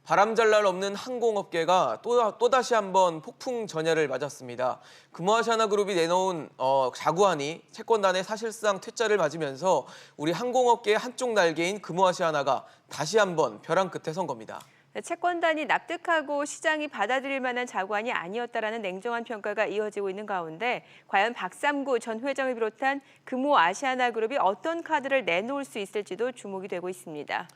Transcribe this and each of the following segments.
바람잘 날 없는 항공업계가 또다시 한번 폭풍 전야를 맞았습니다. 금호아시아나그룹이 내놓은 자구안이 채권단의 사실상 퇴짜를 맞으면서 우리 항공업계의 한쪽 날개인 금호아시아나가 다시 한번 벼랑 끝에 선 겁니다. 채권단이 납득하고 시장이 받아들일 만한 자구안이 아니었다라는 냉정한 평가가 이어지고 있는 가운데 과연 박삼구 전 회장을 비롯한 금호아시아나그룹이 어떤 카드를 내놓을 수 있을지도 주목이 되고 있습니다.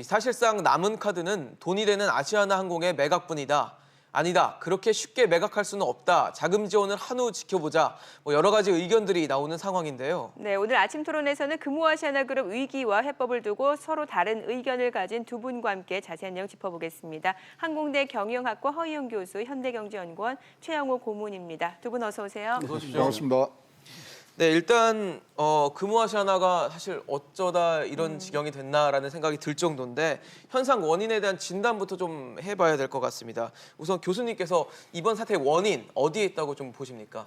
사실상 남은 카드는 돈이 되는 아시아나항공의 매각뿐이다. 아니다. 그렇게 쉽게 매각할 수는 없다. 자금 지원을 한후 지켜보자. 여러 가지 의견들이 나오는 상황인데요. 네, 오늘 아침 토론에서는 금호아시아나그룹 위기와 해법을 두고 서로 다른 의견을 가진 두 분과 함께 자세한 내용 짚어보겠습니다. 항공대 경영학과 허희영 교수, 현대경제연구원 최영호 고문입니다. 두 분 어서 오세요. 어서 오십시오. 반갑습니다. 네, 일단 금호아시아나가 사실 어쩌다 이런 지경이 됐나라는 생각이 들 정도인데 현상 원인에 대한 진단부터 좀 해봐야 될 것 같습니다. 우선 교수님께서 이번 사태의 원인 어디에 있다고 좀 보십니까?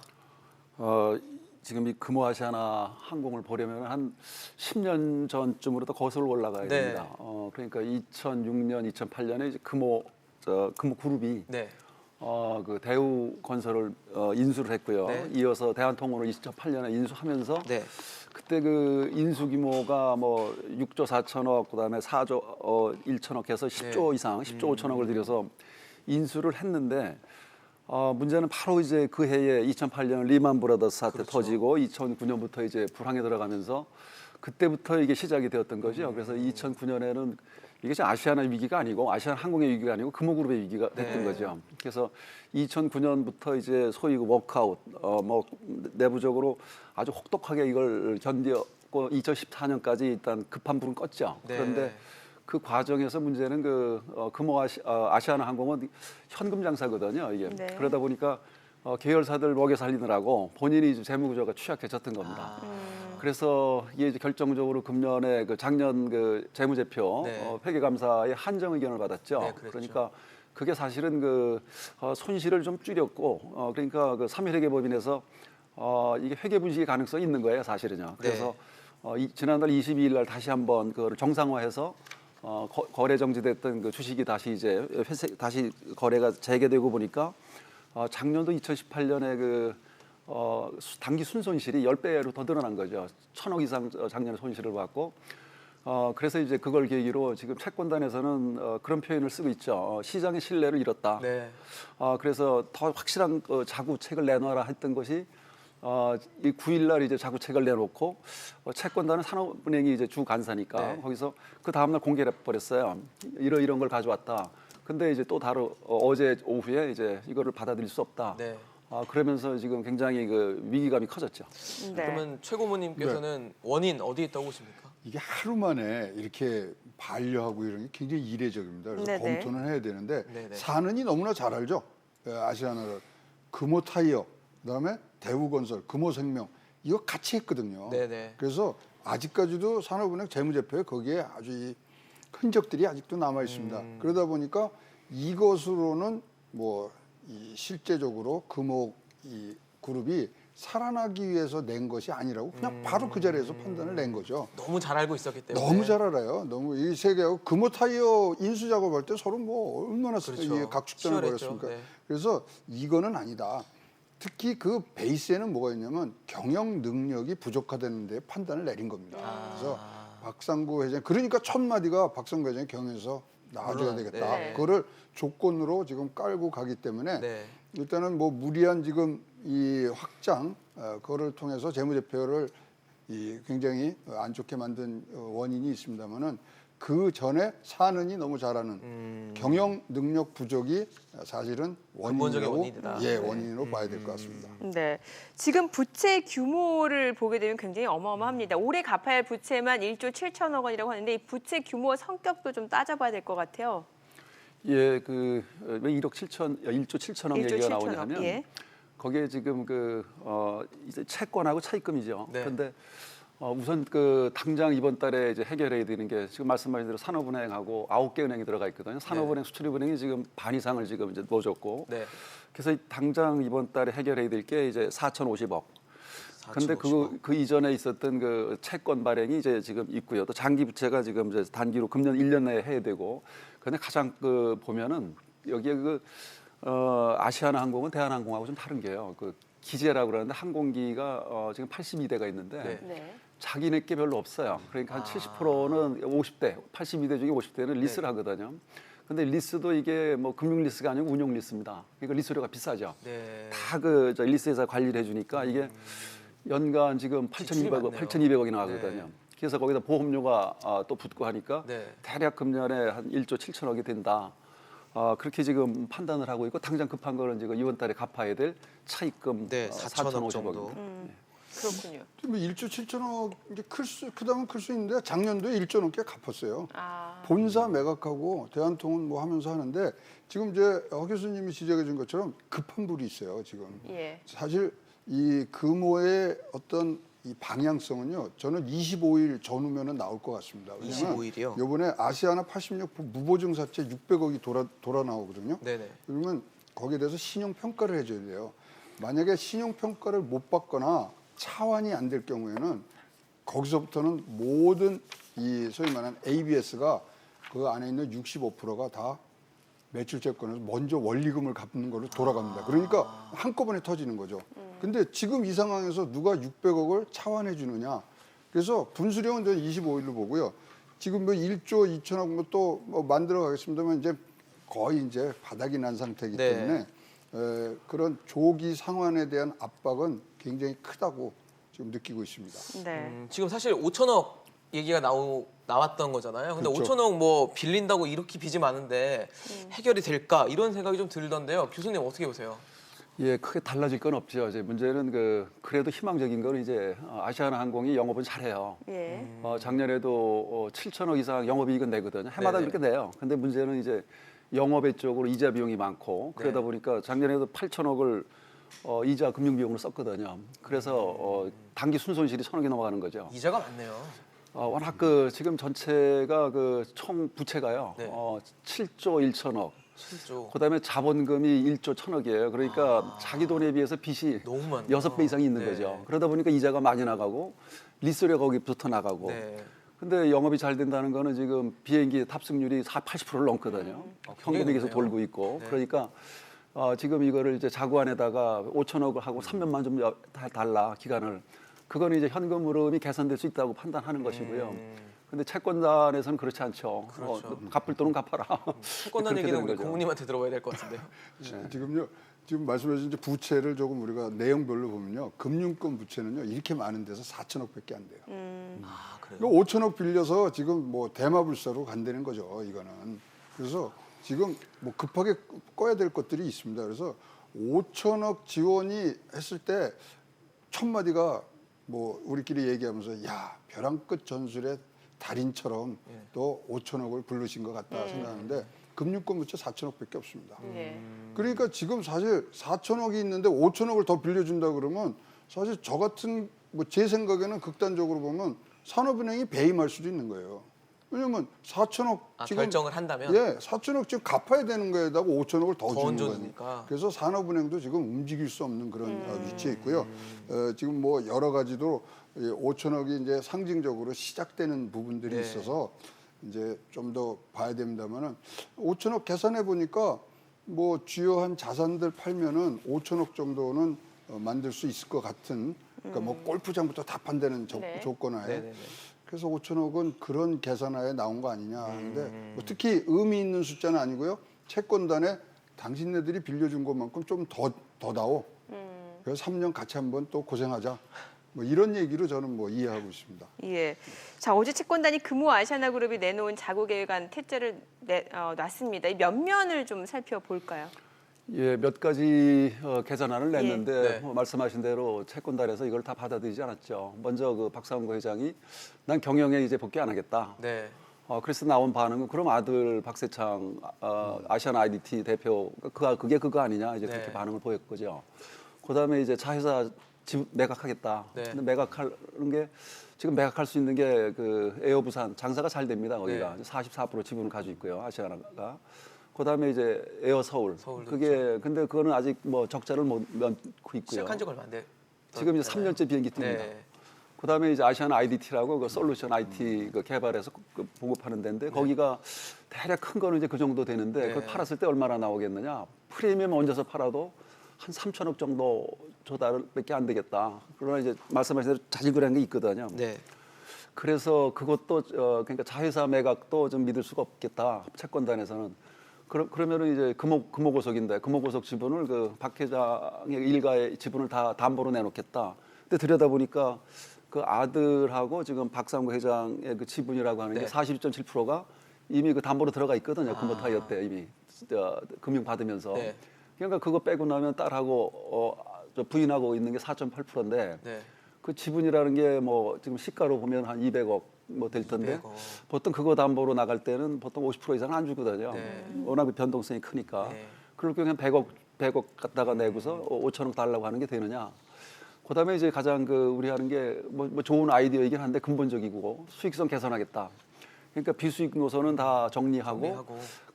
지금 이 금호아시아나 항공을 보려면 한 10년 전쯤으로 더 거슬러 올라가야 됩니다. 그러니까 2006년, 2008년에 이제 금호 그룹이 네. 그 대우건설을 인수를 했고요. 네. 이어서 대한통운을 2008년에 인수하면서 네. 그때 그 인수 규모가 뭐 6조 4천억 그다음에 4조 1천억 해서 10조 이상, 10조 5천억을 들여서 인수를 했는데 문제는 바로 이제 그 해에 2008년 리만 브라더스 사태 터지고 2009년부터 이제 불황에 들어가면서 그때부터 이게 시작이 되었던 거죠. 그래서 2009년에는 이게 아시아나 위기가 아니고 아시아나 항공의 위기가 아니고 금호그룹의 위기가 됐던 거죠. 그래서 2009년부터 이제 소위 그 워크아웃, 뭐 내부적으로 아주 혹독하게 이걸 견디었고 2014년까지 일단 급한 불은 껐죠. 네. 그런데 그 과정에서 문제는 아시아나 항공은 현금 장사거든요. 이게 네. 그러다 보니까 계열사들 먹여 살리느라고 본인이 이제 재무 구조가 취약해졌던 겁니다. 그래서 이게 이제 결정적으로 금년에 작년 재무제표 네. 회계감사의 한정 의견을 받았죠. 네, 그랬죠. 그러니까 그게 사실은 손실을 좀 줄였고 그러니까 3일 회계법인에서 이게 회계 분식의 가능성이 있는 거예요, 사실은요. 그래서 지난달 22일 날 다시 한번 그걸 정상화해서 거래 정지됐던 그 주식이 다시 이제 다시 거래가 재개되고 보니까 작년도 2018년에 단기 순손실이 10배로 더 늘어난 거죠. 1,000억 이상 작년에 손실을 봤고 그래서 이제 그걸 계기로 지금 채권단에서는 그런 표현을 쓰고 있죠. 시장의 신뢰를 잃었다. 네. 그래서 더 확실한 자구책을 내놔라 했던 것이 이 9일 날 이제 자구책을 내놓고 채권단은 산업은행이 이제 주 간사니까 네. 거기서 그 다음 날 공개를 해버렸어요. 이런 걸 가져왔다. 근데 이제 또 어제 오후에 이제 이거를 받아들일 수 없다. 네. 그러면서 지금 굉장히 위기감이 커졌죠. 네. 그러면 최 고모님께서는 원인 어디에 있다고 보십니까? 이게 하루 만에 이렇게 반려하고 이런 게 굉장히 이례적입니다. 그래서 네네. 검토는 해야 되는데 네네. 사는이 너무나 잘 알죠. 아시아나를 금호타이어, 그다음에 대우건설, 금호생명 이거 같이 했거든요. 네네. 그래서 아직까지도 산업은행 재무제표에 거기에 아주 이 흔적들이 아직도 남아 있습니다. 그러다 보니까 이것으로는 실제적으로 금호 이 그룹이 살아나기 위해서 낸 것이 아니라고 그냥 바로 그 자리에서 판단을 낸 거죠. 너무 잘 알고 있었기 때문에. 너무 잘 알아요. 너무 이 세계하고 금호타이어 인수 작업할 때 서로 얼마나 그렇죠. 각축전을 치열했죠. 벌였습니까? 네. 그래서 이거는 아니다. 특히 그 베이스에는 뭐가 있냐면 경영 능력이 부족하다는 데 판단을 내린 겁니다. 그래서 박상구 회장 그러니까 첫 마디가 박상구 회장이 경영에서 나와줘야 되겠다. 네. 그거를 조건으로 지금 깔고 가기 때문에 네. 일단은 무리한 지금 이 확장 그거를 통해서 재무제표를 굉장히 안 좋게 만든 원인이 있습니다만은 그 전에 사는이 너무 잘하는 경영 능력 부족이 사실은 근본적인 원인이라고 원인이다. 원인으로 봐야 될 것 같습니다. 네, 지금 부채 규모를 보게 되면 굉장히 어마어마합니다. 올해 갚아야 할 부채만 1조 7천억 원이라고 하는데 이 부채 규모 성격도 좀 따져봐야 될 것 같아요. 예, 왜 1조 7천억 얘기가 7천억, 나오냐면 예. 거기에 지금 이제 채권하고 차입금이죠. 네. 그런데 우선 당장 이번 달에 이제 해결해야 되는 게 지금 말씀하신 대로 산업은행하고 9개 은행이 들어가 있거든요. 산업은행, 수출입은행이 지금 반 이상을 지금 이제 넣어줬고, 네. 그래서 당장 이번 달에 해결해야 될 게 이제 4,050억. 근데 4,050억. 그 이전에 있었던 채권 발행이 이제 지금 있고요. 또 장기 부채가 지금 이제 단기로 금년 1년 내에 해야 되고, 근데 가장 보면은 여기에 아시아나 항공은 대한항공하고 좀 다른 게요. 기재라고 그러는데 항공기가 지금 82대가 있는데 네. 네. 자기네께 별로 없어요. 그러니까 한 70%는 50대, 82대 중에 50대는 리스를 하거든요. 근데 리스도 이게 뭐 금융 리스가 아니고 운용 리스입니다. 그러니까 리스료가 비싸죠. 네. 다 저 리스회사 관리를 해주니까 이게 연간 지금 지출이 8,200억, 많네요. 8,200억이 나가거든요. 네. 그래서 거기다 보험료가 또 붙고 하니까 네. 대략 금년에 한 1조 7천억이 된다. 그렇게 지금 판단을 하고 있고 당장 급한 거는 지금 이번 달에 갚아야 될 차입금 네, 4천억 정도. 4,500억입니다. 그렇군요. 뭐 1조 7천억 이게 크다면 클 수 있는데 작년도에 1조 넘게 갚았어요. 아, 본사 매각하고 대한통운 뭐 하면서 하는데 지금 이제 허 교수님이 지적해 준 것처럼 급한 불이 있어요 지금. 예. 사실 이 금호의 어떤 이 방향성은요 저는 25일 전후면은 나올 것 같습니다. 25일 이요? 이번에 아시아나 86 무보증 사채 600억이 돌아 나오거든요. 네네. 그러면 거기에 대해서 신용 평가를 해줘야 돼요. 만약에 신용 평가를 못 받거나 차환이 안 될 경우에는 거기서부터는 모든 이 소위 말하는 ABS가 그 안에 있는 65%가 다 매출채권에서 먼저 원리금을 갚는 걸로 돌아갑니다. 그러니까 한꺼번에 터지는 거죠. 근데 지금 이 상황에서 누가 600억을 차환해 주느냐. 그래서 분수령은 저는 25일로 보고요. 지금 뭐 1조 2천억 뭐 뭐 만들어 가겠습니다만 이제 거의 이제 바닥이 난 상태이기 네. 때문에 그런 조기 상환에 대한 압박은 굉장히 크다고 지금 느끼고 있습니다. 네. 지금 사실 5천억 얘기가 나왔던 거잖아요. 근데 그렇죠. 5천억 뭐 빌린다고 이렇게 빚이 많은데 해결이 될까 이런 생각이 좀 들던데요. 교수님 어떻게 보세요? 예, 크게 달라질 건 없죠. 이제 문제는 그래도 희망적인 건 이제 아시아나 항공이 영업은 잘해요. 예. 작년에도 7천억 이상 영업이익은 내거든요. 해마다 네네. 그렇게 돼요. 근데 문제는 이제 영업외 쪽으로 이자 비용이 많고 그러다 네. 보니까 작년에도 8천억을 이자 금융 비용으로 썼거든요. 그래서 단기 순손실이 1,000억이 넘어가는 거죠. 이자가 많네요. 워낙 지금 전체가 총 부채가요. 네. 7조 1천억. 7조. 그다음에 자본금이 1조 1,000억이에요. 그러니까 자기 돈에 비해서 빚이 너무 많네요. 6배 이상이 있는 네. 거죠. 그러다 보니까 이자가 많이 나가고 리스료가 거기부터 나가고. 네. 근데 영업이 잘 된다는 거는 지금 비행기 탑승률이 80%를 넘거든요. 현금이 계속 좋네요. 돌고 있고. 네. 그러니까 지금 이거를 이제 자구안에다가 5천억을 하고 3년만 좀 달라 기간을. 그거는 이제 현금 흐름이 개선될 수 있다고 판단하는 것이고요. 근데 채권단에서는 그렇지 않죠. 그렇죠. 갚을 돈은 갚아라. 채권단 그렇게 얘기는 되는 우리 거죠. 고모님한테 들어봐야 될 것 같은데요. 지금 말씀하신 이제 부채를 조금 우리가 내용별로 보면요. 금융권 부채는요. 이렇게 많은 데서 4천억밖에 안 돼요. 아 그래요? 이거 5천억 빌려서 지금 뭐 대마불사로 간다는 거죠. 이거는. 그래서 지금 뭐 급하게 꺼야 될 것들이 있습니다. 그래서 5천억 지원이 했을 때 첫 마디가 뭐 우리끼리 얘기하면서 야 벼랑 끝 전술의 달인처럼 또 5천억을 부르신 것 같다 생각하는데 금융권 부채 4천억밖에 없습니다. 예. 그러니까 지금 사실 4천억이 있는데 5천억을 더 빌려준다 그러면 사실 저 같은 뭐 제 생각에는 극단적으로 보면 산업은행이 배임할 수도 있는 거예요. 왜냐면 4천억 지금 결정을 한다면? 예, 4천억 지금 갚아야 되는 거에다가 5천억을 더 주는 얹어주니까. 거니까. 그래서 산업은행도 지금 움직일 수 없는 그런 위치에 있고요. 지금 뭐 여러 가지도 5천억이 이제 상징적으로 시작되는 부분들이 네. 있어서 이제 좀 더 봐야 됩니다만은 5천억 계산해 보니까 뭐 주요한 자산들 팔면은 5천억 정도는 만들 수 있을 것 같은 그러니까 뭐 골프장부터 다 판다는 네. 조건하에 네네네. 그래서 5천억은 그런 계산하에 나온 거 아니냐 하는데 뭐 특히 의미 있는 숫자는 아니고요. 채권단에 당신네들이 빌려준 것만큼 좀 더 나오. 그래서 3년 같이 한번 또 고생하자. 뭐 이런 얘기로 저는 뭐 이해하고 있습니다. 예. 자, 어제 채권단이 금호 아시아나그룹이 내놓은 자구계획안 퇴짜를 놨습니다. 이 면면을 좀 살펴볼까요? 예, 몇 가지 개선안을 냈는데 네. 말씀하신 대로 채권단에서 이걸 다 받아들이지 않았죠. 먼저 박상구 회장이 난 경영에 이제 복귀 안 하겠다. 네. 그래서 나온 반응은 그럼 아들 박세창 아시안 IDT 대표 그게 그거 아니냐 이제 그렇게 네. 반응을 보였거죠. 그다음에 이제 자회사 매각하겠다. 네. 근데 매각하는 게 지금 매각할 수 있는 게 그 에어 부산 장사가 잘 됩니다. 거기가 네. 44% 지분을 가지고 있고요. 아시아나가. 그다음에 이제 에어 서울. 서울도 그게 근데 그거는 아직 뭐 적자를 못 면고 있고요. 시작한 지 얼마 안 돼. 지금 이제 3년째 비행기 뜹니다. 네. 그다음에 이제 아시아나 IDT라고 그 솔루션 IT 그 개발해서 그 보급하는 데인데 거기가 대략 큰 거는 이제 그 정도 되는데 그걸 팔았을 때 얼마나 나오겠느냐? 프리미엄 얹어서 팔아도 한 3천억 정도 조달밖에 안 되겠다. 그러나 이제 말씀하신 대로 자질구레한 게 있거든요. 네. 그래서 그것도 그러니까 자회사 매각도 좀 믿을 수가 없겠다. 채권단에서는. 그러면은 이제 금호고속인데 금호고속 지분을 그 박 회장의 일가의 지분을 다 담보로 내놓겠다. 근데 들여다 보니까 그 아들하고 지금 박상구 회장의 그 지분이라고 하는 게 네. 42.7%가 이미 그 담보로 들어가 있거든요. 금호타이어 때 이미 금융 받으면서. 네. 그러니까 그거 빼고 나면 딸하고 저 부인하고 있는 게 4.8%인데 네. 그 지분이라는 게 뭐 지금 시가로 보면 한 200억 뭐 될 텐데 200억. 보통 그거 담보로 나갈 때는 보통 50% 이상은 안 주거든요. 네. 워낙 그 변동성이 크니까. 네. 그럴 경우에 100억 갖다가 내고서 5천억 달라고 하는 게 되느냐. 그다음에 이제 가장 그 우리 하는 게 뭐 좋은 아이디어이긴 한데 근본적이고 수익성 개선하겠다. 그러니까 비수익 노선은 다 정리하고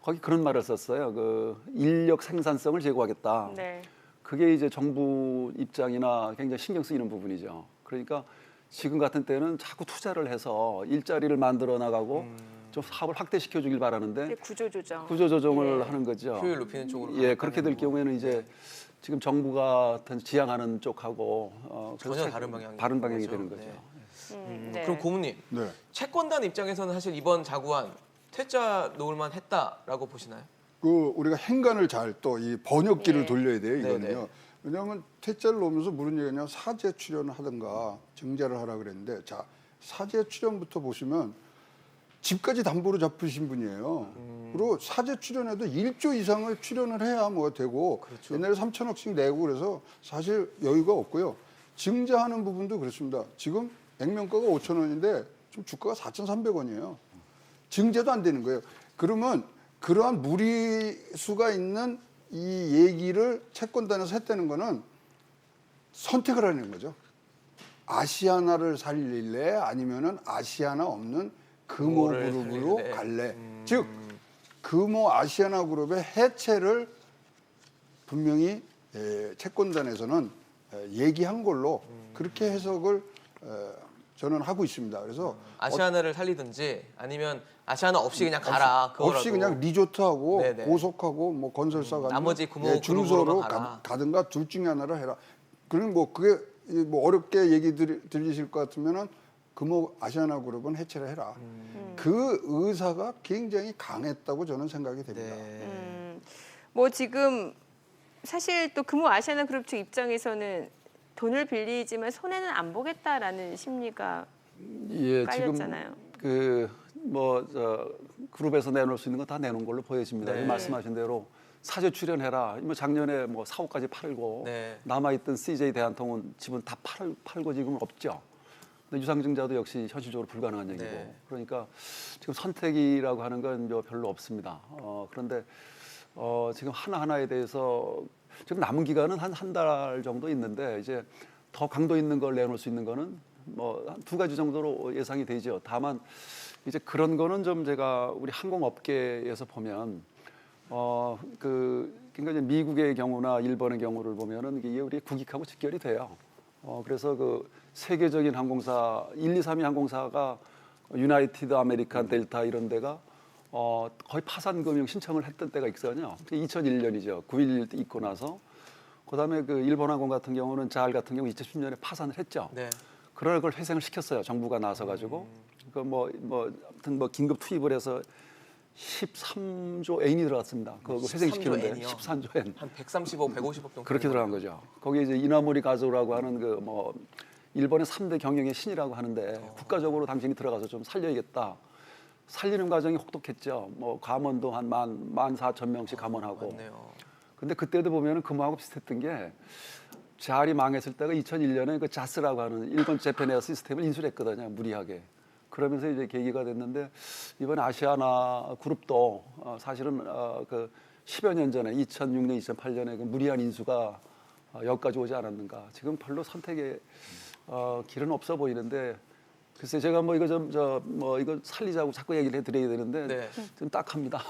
거기 그런 말을 썼어요. 그 인력 생산성을 제고하겠다. 네. 그게 이제 정부 입장이나 굉장히 신경 쓰이는 부분이죠. 그러니까 지금 같은 때는 자꾸 투자를 해서 일자리를 만들어 나가고 좀 사업을 확대시켜 주길 바라는데 구조조정. 구조조정을 예. 하는 거죠. 효율 높이는 쪽으로 예, 그렇게 될 가겠다는 경우에는 이제 지금 정부가 지향하는 쪽하고 전혀 그래서 다른 방향이 다른 방향이 되는 되는 거죠. 거죠. 네. 그럼 고문님, 네. 채권단 입장에서는 사실 이번 자구안 퇴짜 놓을만 했다라고 보시나요? 그 우리가 행간을 잘 또 이 번역기를 예. 돌려야 돼요, 이거는요. 네네. 왜냐하면 퇴짜를 놓으면서 무슨 얘기냐, 사제 출연을 하든가 증자를 하라 그랬는데, 자, 사제 출연부터 보시면 집까지 담보로 잡으신 분이에요. 그리고 사제 출연에도 1조 이상을 출연을 해야 뭐 되고, 옛날에 3천억씩 내고 그래서 사실 여유가 없고요. 증자하는 부분도 그렇습니다. 지금 액면가가 5천 원인데 지금 주가가 4,300원이에요. 증자도 안 되는 거예요. 그러면 그러한 무리수가 있는 이 얘기를 채권단에서 했다는 거는 선택을 하는 거죠. 아시아나를 살릴래 아니면은 아시아나 없는 금호를 금호그룹으로 살릴래. 갈래. 즉 금호 아시아나 그룹의 해체를 분명히 채권단에서는 얘기한 걸로 그렇게 해석을 저는 하고 있습니다. 그래서 아시아나를 살리든지 아니면 아시아나 없이 그냥 가라. 그거라도. 없이 그냥 리조트하고 네네. 고속하고 뭐 건설사가 나머지 금호 중소로 그룹으로만 가라. 가든가 둘 중에 하나를 해라. 그럼 뭐 그게 뭐 어렵게 얘기 들리실 것 같으면은 금호 아시아나 그룹은 해체를 해라. 그 의사가 굉장히 강했다고 저는 생각이 됩니다. 네. 뭐 지금 사실 또 금호 아시아나 그룹 측 입장에서는 돈을 빌리지만 손해는 안 보겠다라는 심리가 예, 깔렸잖아요. 지금 그룹에서 내놓을 수 있는 건 다 내놓은 걸로 보여집니다. 네. 말씀하신 대로 사제 출연해라. 뭐 작년에 뭐 4호까지 팔고 네. 남아있던 CJ 대한통운 지분 다 팔고 지금 없죠. 근데 유상증자도 역시 현실적으로 불가능한 얘기고. 네. 그러니까 지금 선택이라고 하는 건 별로 없습니다. 그런데 지금 하나하나에 대해서 지금 남은 기간은 한 달 정도 있는데 이제 더 강도 있는 걸 내놓을 수 있는 거는 뭐 두 가지 정도로 예상이 되죠. 다만 이제 그런 거는 좀 제가 우리 항공업계에서 보면 그러니까 이제 미국의 경우나 일본의 경우를 보면은 이게 우리 국익하고 직결이 돼요. 그래서 그 세계적인 항공사 1, 2, 3위 항공사가 유나이티드 아메리칸 델타 이런 데가 거의 파산 금융 신청을 했던 때가 있거든요. 2001년이죠. 9.11 있고 나서 그다음에 그 일본 항공 같은 경우는 잘 같은 경우 2010년에 파산을 했죠. 네. 그러나 그걸 회생을 시켰어요. 정부가 나서 가지고 그 아무튼 긴급 투입을 해서 13조 엔이 들어갔습니다. 그거 13조 회생시키는데 엔이요? 13조 엔. 한 130억, 150억 정도. 그렇게 들어간 거죠. 거기에 이제 이나모리 가조라고 하는 일본의 3대 경영의 신이라고 하는데 국가적으로 당신이 들어가서 좀 살려야겠다. 살리는 과정이 혹독했죠. 감원도 한 14,000명씩 감원하고. 맞네요. 근데 그때도 보면은 금호하고 비슷했던 게 잘이 망했을 때가 2001년에 그 자스라고 하는 일본 재팬에어 시스템을 인수했거든요. 무리하게. 그러면서 이제 계기가 됐는데 이번 아시아나 그룹도 사실은 그 10여 년 전에 2006년, 2008년에 그 무리한 인수가 여기까지 오지 않았는가. 지금 별로 선택의 길은 없어 보이는데 글쎄 제가 이거 살리자고 자꾸 얘기를 해드려야 되는데 네. 좀 딱합니다.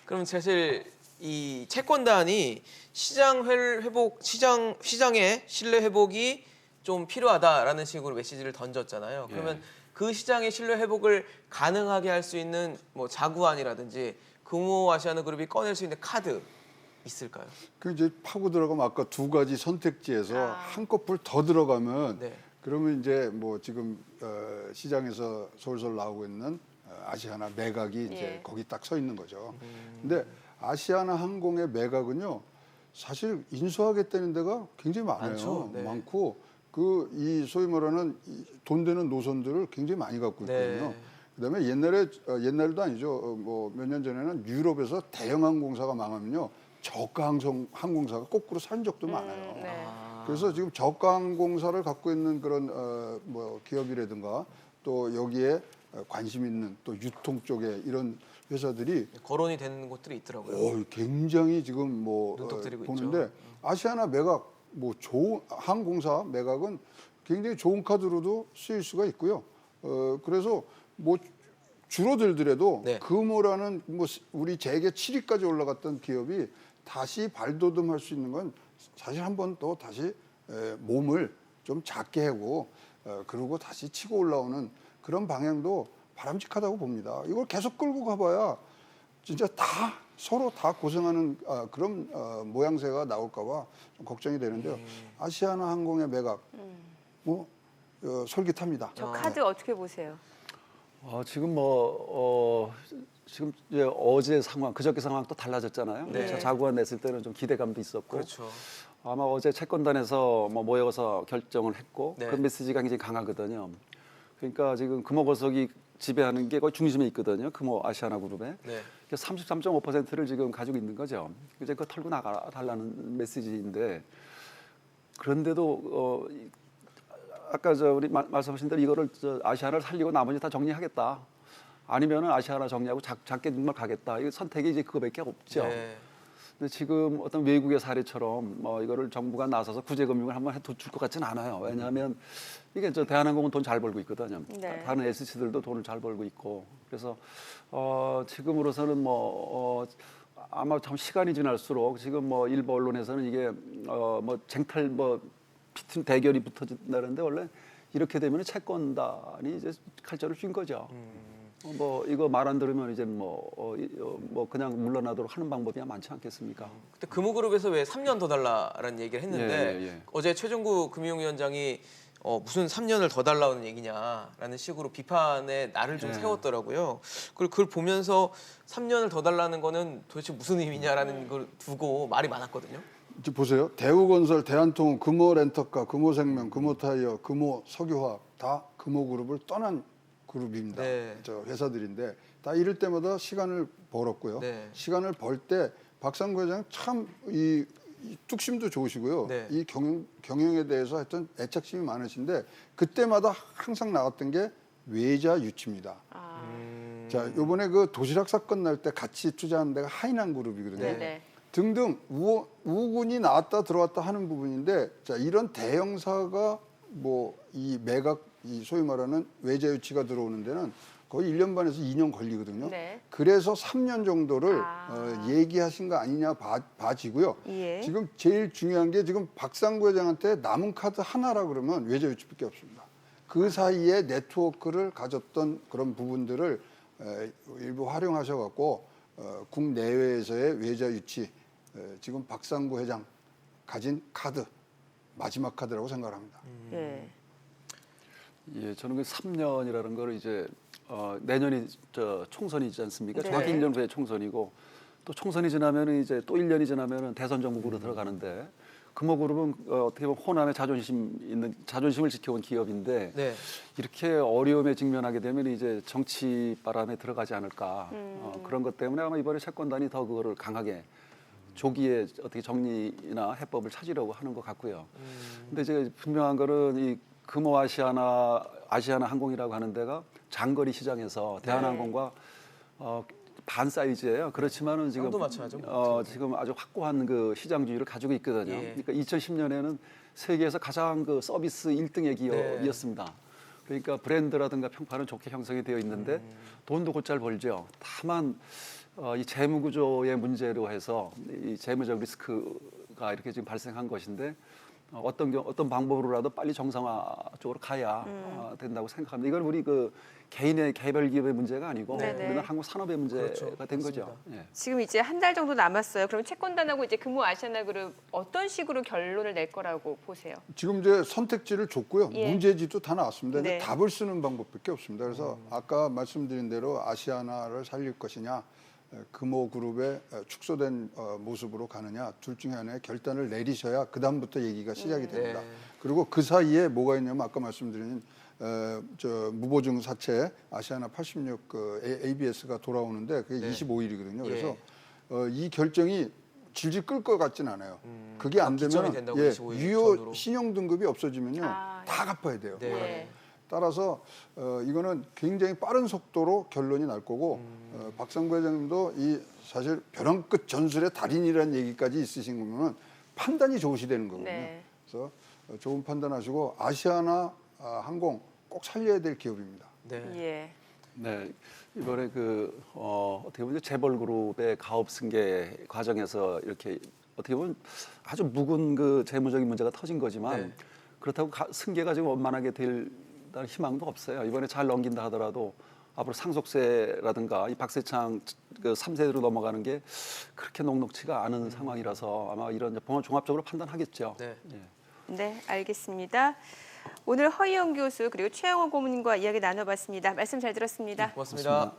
그럼 사실 이 채권단이 시장의 신뢰 회복이 좀 필요하다라는 식으로 메시지를 던졌잖아요. 그러면 그 시장의 신뢰 회복을 가능하게 할 수 있는 뭐 자구안이라든지 금호아시아나그룹이 꺼낼 수 있는 카드 있을까요? 그 이제 파고 들어가면 아까 두 가지 선택지에서 한꺼풀 더 들어가면 네. 그러면 이제 뭐 지금 시장에서 솔솔 나오고 있는 아시아나 매각이 이제 거기 딱 서 있는 거죠. 근데 아시아나 항공의 매각은요 사실 인수하겠다는 데가 굉장히 많아요. 많죠. 네. 많고 그 이 소위 말하는 돈 되는 노선들을 굉장히 많이 갖고 있거든요. 네. 그다음에 옛날도 아니죠. 뭐 몇 년 전에는 유럽에서 대형 항공사가 망하면요 저가 항공사가 거꾸로 산 적도 많아요. 네. 그래서 지금 저가 항공사를 갖고 있는 그런 뭐 기업이라든가 또 여기에 관심 있는 또 유통 쪽에 이런 회사들이 거론이 되는 곳들이 있더라고요. 굉장히 지금 뭐 눈독 들이고 보는데 있죠. 아시아나 매각 뭐 좋은 항공사 매각은 굉장히 좋은 카드로도 쓰일 수가 있고요. 그래서 뭐 줄어들더라도 네. 금호라는 뭐 우리 재계 7위까지 올라갔던 기업이 다시 발돋움할 수 있는 건 사실 한 번 또 다시 몸을 좀 작게 하고 그러고 다시 치고 올라오는 그런 방향도 바람직하다고 봅니다. 이걸 계속 끌고 가봐야 진짜 다 서로 다 고생하는 그런 모양새가 나올까봐 좀 걱정이 되는데요. 아시아나 항공의 매각 뭐 솔깃합니다. 저 카드 어떻게 보세요? 지금 지금 이제 어제 상황, 그저께 상황 또 달라졌잖아요. 네. 자구안 냈을 때는 좀 기대감도 있었고, 그렇죠. 아마 어제 채권단에서 뭐 모여서 결정을 했고 네. 그 메시지가 굉장히 강하거든요. 그러니까 지금 금호고석이 지배하는 게 거의 중심에 있거든요. 금호 아시아나그룹에. 네. 33.5%를 지금 가지고 있는 거죠. 이제 그거 털고 나가 달라는 메시지인데 그런데도 아까 우리 말씀하신 대로 이거를 아시아나를 살리고 나머지 다 정리하겠다. 아니면은 아시아나 정리하고 작게 정말 가겠다. 이 선택이 이제 그거밖에 없죠. 네. 근데 지금 어떤 외국의 사례처럼 이거를 정부가 나서서 구제금융을 한번 해줄 것 같지는 않아요. 왜냐하면 이게 대한항공은 돈 잘 벌고 있거든요. 네. 다른 SC들도 돈을 잘 벌고 있고 그래서 지금으로서는 아마 참 시간이 지날수록 지금 일부 언론에서는 이게 쟁탈 피튼 대결이 붙어진다는데 원래 이렇게 되면 채권단이 이제 칼자를 쥔 거죠. 이거 말 안 들으면 이제 그냥 물러나도록 하는 방법이 많지 않겠습니까? 그때 금호그룹에서 왜 3년 더 달라라는 얘기를 했는데 예. 어제 최종구 금융위원장이 무슨 3년을 더 달라는 얘기냐라는 식으로 비판의 날을 좀 세웠더라고요. 그리고 그걸 보면서 3년을 더 달라는 거는 도대체 무슨 의미냐라는 걸 두고 말이 많았거든요. 이제 보세요. 대우건설, 대한통운, 금호렌터카, 금호생명, 금호타이어, 금호석유화학 다 금호그룹을 떠난 그룹입니다. 네. 저 회사들인데 다 이럴 때마다 시간을 벌었고요. 네. 시간을 벌 때 박상구 회장 참 이 뚝심도 좋으시고요. 네. 이 경영에 대해서 하여튼 애착심이 많으신데 그때마다 항상 나왔던 게 외자 유치입니다. 자, 이번에 그 도시락 사건 날 때 같이 투자한 데가 하이난 그룹이거든요. 네네. 등등 우군이 나왔다 들어왔다 하는 부분인데 자 이런 대형사가 이 매각 이 소위 말하는 외자 유치가 들어오는 데는 거의 1년 반에서 2년 걸리거든요. 네. 그래서 3년 정도를 얘기하신 거 아니냐 봐지고요. 예. 지금 제일 중요한 게 지금 박상구 회장한테 남은 카드 하나라 그러면 외자 유치밖에 없습니다. 그 사이에 네트워크를 가졌던 그런 부분들을 일부 활용하셔갖고 국내외에서의 외자 유치 지금 박상구 회장 가진 카드 마지막 카드라고 생각합니다. 예. 예, 저는 그 3년이라는 거를 이제 내년이 총선이지 않습니까? 네. 정확히 1년 후에 총선이고 또 총선이 지나면은 이제 또 1년이 지나면은 대선 전국으로 들어가는데 금호그룹은 어떻게 보면 호남의 자존심을 지켜온 기업인데 네. 이렇게 어려움에 직면하게 되면 이제 정치 바람에 들어가지 않을까 그런 것 때문에 아마 이번에 채권단이 더 그거를 강하게 조기에 어떻게 정리나 해법을 찾으려고 하는 것 같고요. 근데 이제 분명한 거는 이 금호 아시아나 항공이라고 하는 데가 장거리 시장에서 대한항공과 반 사이즈예요. 그렇지만은 지금 쌍도 마찬가지죠. 지금 아주 확고한 그 시장주의를 가지고 있거든요. 예. 그러니까 2010년에는 세계에서 가장 그 서비스 1등의 기업이었습니다. 그러니까 브랜드라든가 평판은 좋게 형성이 되어 있는데 돈도 곧잘 벌죠. 다만 이 재무 구조의 문제로 해서 이 재무적 리스크가 이렇게 지금 발생한 것인데 어떤 방법으로라도 빨리 정상화 쪽으로 가야 된다고 생각합니다. 이건 우리 그 개인의 개별 기업의 문제가 아니고 네네. 우리는 한국 산업의 문제가 그렇죠. 된 거죠. 예. 지금 이제 한 달 정도 남았어요. 그럼 채권단하고 이제 금호 아시아나그룹 어떤 식으로 결론을 낼 거라고 보세요? 지금 이제 선택지를 줬고요. 예. 문제지도 다 나왔습니다. 네. 이제 답을 쓰는 방법밖에 없습니다. 그래서 아까 말씀드린 대로 아시아나를 살릴 것이냐, 금호그룹의 축소된 모습으로 가느냐, 둘 중에 하나의 결단을 내리셔야 그 다음부터 얘기가 시작이 됩니다. 네. 그리고 그 사이에 뭐가 있냐면 아까 말씀드린 무보증 사채 아시아나 86 ABS가 돌아오는데 그게 네. 25일이거든요. 예. 그래서 이 결정이 질질 끌 것 같지는 않아요. 그게 안 기점이 되면 된다고 25일 유효 전으로. 신용 등급이 없어지면요 아, 다 갚아야 돼요. 네. 네. 따라서 이거는 굉장히 빠른 속도로 결론이 날 거고 박상구 회장님도 이 사실 벼랑 끝 전술의 달인이라는 얘기까지 있으신 거면 판단이 좋으시다는 거거든요. 네. 그래서 좋은 판단하시고 아시아나 항공 꼭 살려야 될 기업입니다. 네. 예. 네, 이번에 어떻게 보면 재벌그룹의 가업 승계 과정에서 이렇게 어떻게 보면 아주 묵은 그 재무적인 문제가 터진 거지만 네. 그렇다고 승계가 지금 원만하게 될 희망도 없어요. 이번에 잘 넘긴다 하더라도 앞으로 상속세라든가 이 박세창 그 3세대로 넘어가는 게 그렇게 녹록치가 않은 상황이라서 아마 이런 종합적으로 판단하겠죠. 네. 예. 네, 알겠습니다. 오늘 허희영 교수 그리고 최영호 고문과 이야기 나눠봤습니다. 말씀 잘 들었습니다. 고맙습니다.